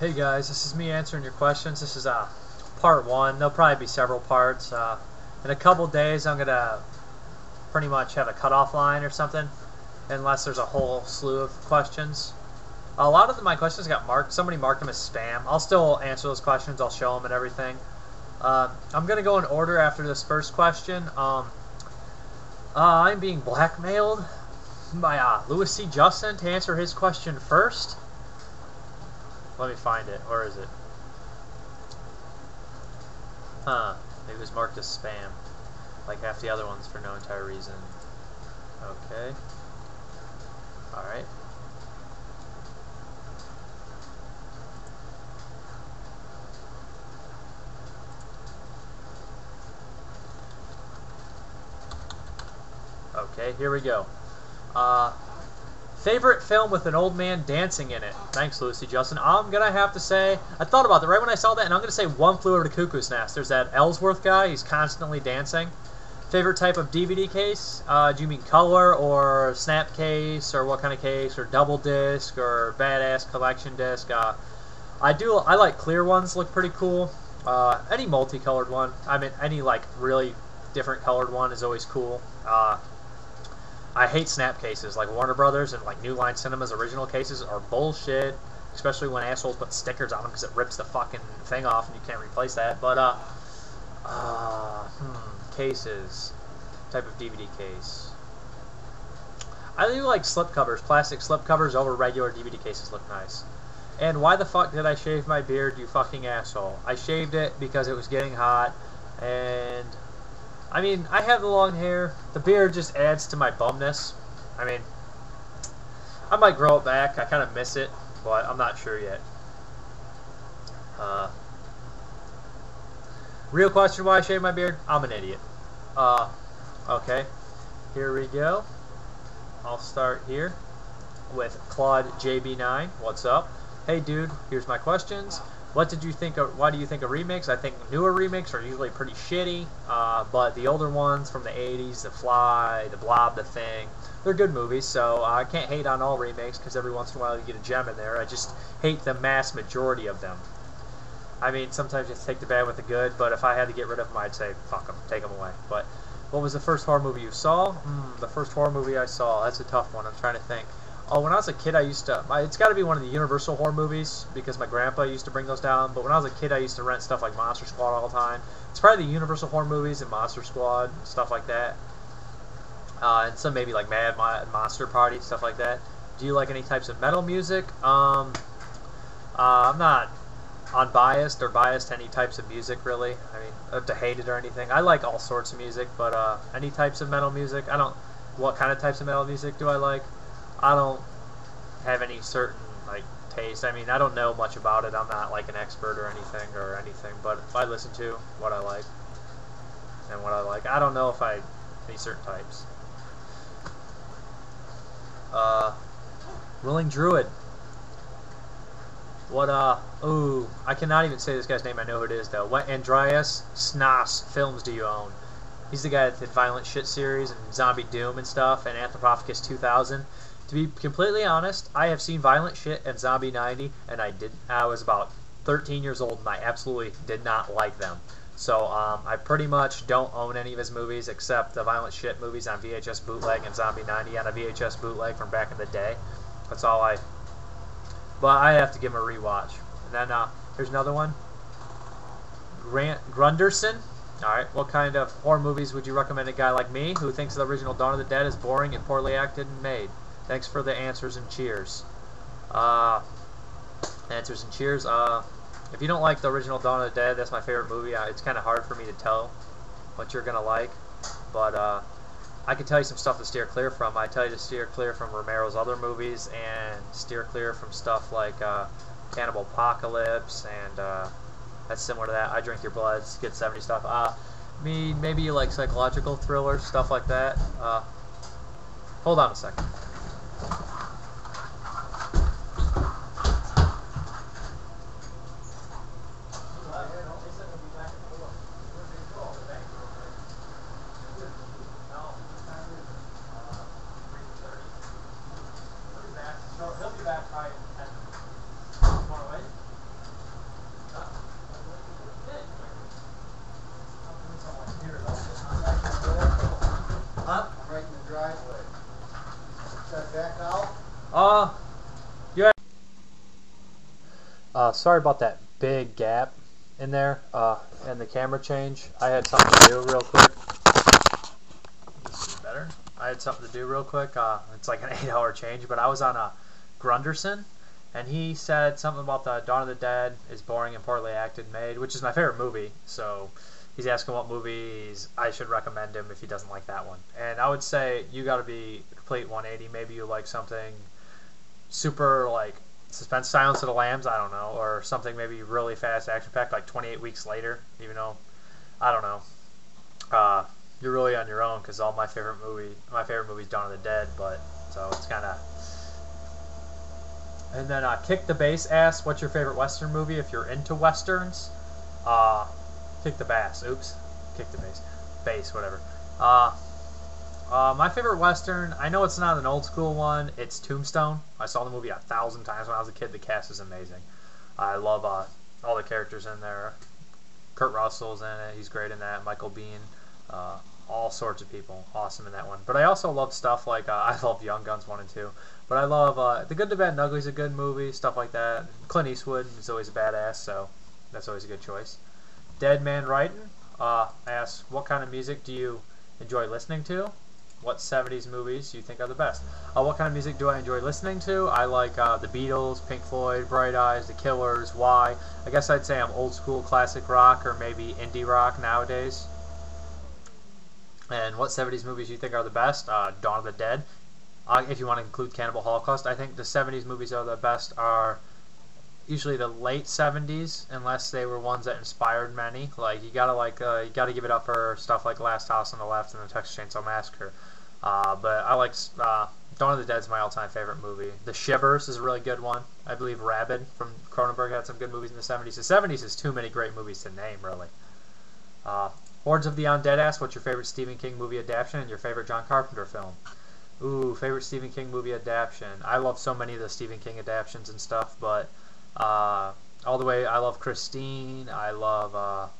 Hey guys, this is me answering your questions. This is part one. There'll probably be several parts. In a couple days, I'm gonna pretty much have a cutoff line or something, unless there's a whole slew of questions. A lot of my questions got marked. Somebody marked them as spam. I'll still answer those questions. I'll show them and everything. I'm gonna go in order after this first question. I'm being blackmailed by Louis C. Justin to answer his question first. Let me find it. Where is it? Maybe it was marked as spam, like half the other ones for no entire reason. Okay. Alright. Okay, here we go. Favorite film with an old man dancing in it? Thanks, Lucy Justin. I'm going to have to say, I thought about that right when I saw that, and I'm going to say One Flew Over the Cuckoo's Nest. There's that Ellsworth guy. He's constantly dancing. Favorite type of DVD case? Do you mean color or snap case, or what kind of case, or double disc, or badass collection disc? I like clear ones, look pretty cool. Any multicolored one. I mean, any like really different colored one is always cool. I hate snap cases, like Warner Brothers and like New Line Cinema's original cases are bullshit, especially when assholes put stickers on them because it rips the fucking thing off and you can't replace that. But cases, type of DVD case. I do like slip covers. Plastic slip covers over regular DVD cases look nice. And why the fuck did I shave my beard, you fucking asshole? I shaved it because it was getting hot, and I mean, I have the long hair. The beard just adds to my bumness. I mean, I might grow it back. I kind of miss it, but I'm not sure yet. Real question, why I shaved my beard? I'm an idiot. Okay. Here we go. I'll start here with Claude JB9. What's up? Hey, dude, here's my questions. What did you think of, why do you think of remakes? I think newer remakes are usually pretty shitty, but the older ones from the 80s, The Fly, The Blob, The Thing, they're good movies, so I can't hate on all remakes because every once in a while you get a gem in there. I just hate the mass majority of them. I mean, sometimes you have to take the bad with the good, but if I had to get rid of them, I'd say, fuck them, take them away. But what was the first horror movie you saw? The first horror movie I saw, that's a tough one. I'm trying to think. Oh, when I was a kid, I used to... It's got to be one of the Universal horror movies, because my grandpa used to bring those down. But when I was a kid, I used to rent stuff like Monster Squad all the time. It's probably the Universal horror movies and Monster Squad, stuff like that. And some maybe like Mad Monster Party, stuff like that. Do you like any types of metal music? I'm not unbiased or biased to any types of music, really. I mean, to hate it or anything. I like all sorts of music, but any types of metal music, I don't... What kind of types of metal music do I like? I don't have any certain like taste. I mean, I don't know much about it. I'm not like an expert or anything. But if I listen to what I like and what I like, I don't know if I any certain types. Willing Druid. What ooh, I cannot even say this guy's name. I know who it is though. What Andreas Snas films do you own? He's the guy that did Violent Shit series and Zombie Doom and stuff and Anthropophagus 2000. To be completely honest, I have seen Violent Shit and Zombie 90, and I was about 13 years old, and I absolutely did not like them. So I pretty much don't own any of his movies except the Violent Shit movies on VHS bootleg and Zombie 90 on a VHS bootleg from back in the day. That's all I... But I have to give him a rewatch. And then here's another one. Grunderson. Alright, what kind of horror movies would you recommend a guy like me who thinks the original Dawn of the Dead is boring and poorly acted and made? Thanks for the answers and cheers. Answers and cheers. If you don't like the original Dawn of the Dead, that's my favorite movie. It's kind of hard for me to tell what you're going to like. But I can tell you some stuff to steer clear from. I tell you to steer clear from Romero's other movies and steer clear from stuff like Cannibal Apocalypse and that's similar to that. I Drink Your Blood, Skid 70 stuff. Maybe you like psychological thrillers, stuff like that. Hold on a second. He'll be back by 10 minutes. Want to wait? Sorry about that big gap in there and the camera change. I had something to do real quick. This is better. I had something to do real quick. It's like an 8-hour change, but I was on a Grunderson, and he said something about the Dawn of the Dead is boring and poorly acted and made, which is my favorite movie. So he's asking what movies I should recommend him if he doesn't like that one. And I would say you got to be complete 180. Maybe you like something super like suspense, Silence of the Lambs, I don't know, or something maybe really fast, action-packed, like 28 Weeks Later. Even though I don't know. You're really on your own because my favorite movie is Dawn of the Dead. But so it's kind of. And then Kick the Bass asks, what's your favorite Western movie if you're into Westerns? Kick the Bass. Oops. Kick the Bass. Bass, whatever. My favorite Western, I know it's not an old school one, it's Tombstone. I saw the movie 1,000 times when I was a kid. The cast is amazing. I love all the characters in there. Kurt Russell's in it. He's great in that. Michael Biehn. All sorts of people. Awesome in that one. But I also love stuff like, I love Young Guns 1 and 2. But I love The Good, the Bad, and Ugly is a good movie. Stuff like that. Clint Eastwood is always a badass, so that's always a good choice. Dead Man Writing asks, what kind of music do you enjoy listening to? What 70s movies do you think are the best? What kind of music do I enjoy listening to? I like the Beatles, Pink Floyd, Bright Eyes, The Killers. Why? I guess I'd say I'm old school classic rock or maybe indie rock nowadays. And what 70s movies do you think are the best? Dawn of the Dead. If you want to include Cannibal Holocaust, I think the 70s movies that are the best are usually the late 70s, unless they were ones that inspired many. Like you gotta give it up for stuff like Last House on the Left and the Texas Chainsaw Massacre. But I like Dawn of the Dead is my all-time favorite movie. The Shivers is a really good one. I believe Rabid from Cronenberg had some good movies in the 70s. The 70s is too many great movies to name, really. Hordes of the Undead asks, what's your favorite Stephen King movie adaptation and your favorite John Carpenter film? Ooh, favorite Stephen King movie adaptation. I love so many of the Stephen King adaptations and stuff, but all the way, I love Christine, I love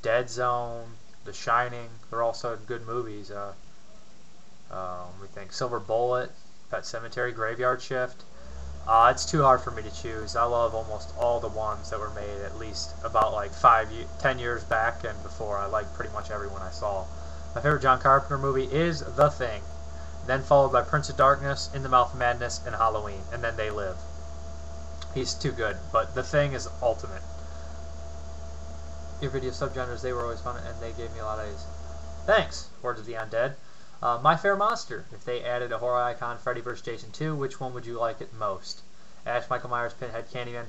Dead Zone, The Shining. They're all so good movies. Let me think. Silver Bullet, Pet Sematary, Graveyard Shift. It's too hard for me to choose. I love almost all the ones that were made at least about like 10 years back and before. I like pretty much every one I saw. My favorite John Carpenter movie is The Thing, then followed by Prince of Darkness, In the Mouth of Madness, and Halloween, and then They Live. He's too good, but The Thing is ultimate. Your video subgenres, they were always fun, and they gave me a lot of ideas. Thanks, Hordes of the Undead. My Fair Monster. If they added a horror icon, Freddy vs. Jason 2, which one would you like it most? Ash, Michael Myers, Pinhead, Candyman.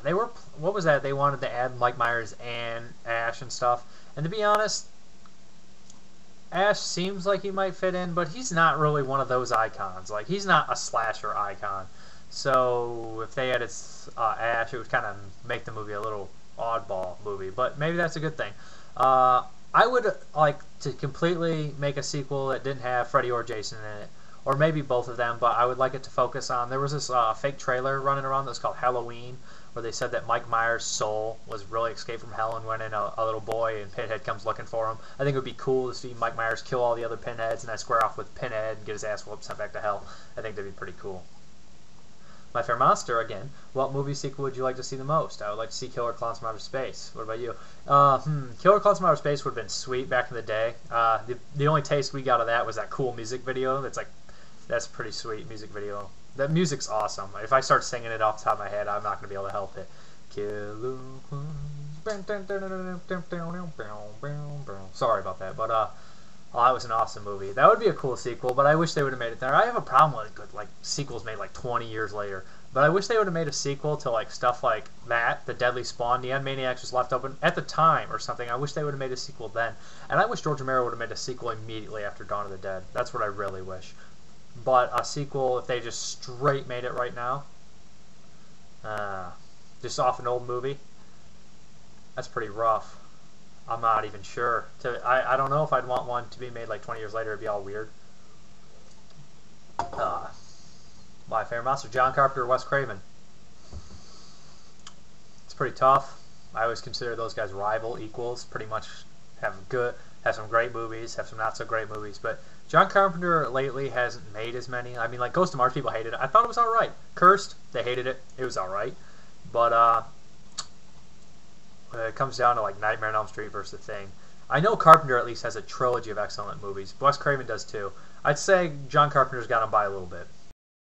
They were. What was that? They wanted to add Mike Myers and Ash and stuff. And to be honest, Ash seems like he might fit in, but he's not really one of those icons. Like he's not a slasher icon. So if they added Ash, it would kind of make the movie a little oddball movie. But maybe that's a good thing. I would like to completely make a sequel that didn't have Freddy or Jason in it, or maybe both of them, but I would like it to focus on, there was this fake trailer running around that's called Halloween, where they said that Mike Myers' soul was really escaped from hell and went in a little boy, and Pinhead comes looking for him. I think it would be cool to see Mike Myers kill all the other Pinheads and then square off with Pinhead and get his ass whooped, sent back to hell. I think that'd be pretty cool. My Fair Monster, again, what movie sequel would you like to see the most? I would like to see Killer Clowns from Outer Space. What about you? Killer Clowns from Outer Space would have been sweet back in the day. The only taste we got of that was that cool music video. That's a pretty sweet music video. That music's awesome. If I start singing it off the top of my head, I'm not going to be able to help it. Killer Clowns. Sorry about that, but that was an awesome movie. That would be a cool sequel, but I wish they would have made it there. I have a problem with like sequels made like 20 years later, but I wish they would have made a sequel to like stuff like that, The Deadly Spawn, The Animaniacs was left open at the time or something. I wish they would have made a sequel then, and I wish George Romero would have made a sequel immediately after Dawn of the Dead. That's what I really wish. But a sequel, if they just straight made it right now, just off an old movie, that's pretty rough. I'm not even sure. I don't know if I'd want one to be made like 20 years later. It'd be all weird. My Fair Monster, John Carpenter or Wes Craven. It's pretty tough. I always consider those guys rival equals. Pretty much have Has some great movies, have some not so great movies, but John Carpenter lately hasn't made as many. I mean, like Ghost of Mars, people hated it. I thought it was all right. Cursed, they hated it. It was all right, but it comes down to like Nightmare on Elm Street versus The Thing. I know Carpenter at least has a trilogy of excellent movies. Wes Craven does too. I'd say John Carpenter's got him by a little bit.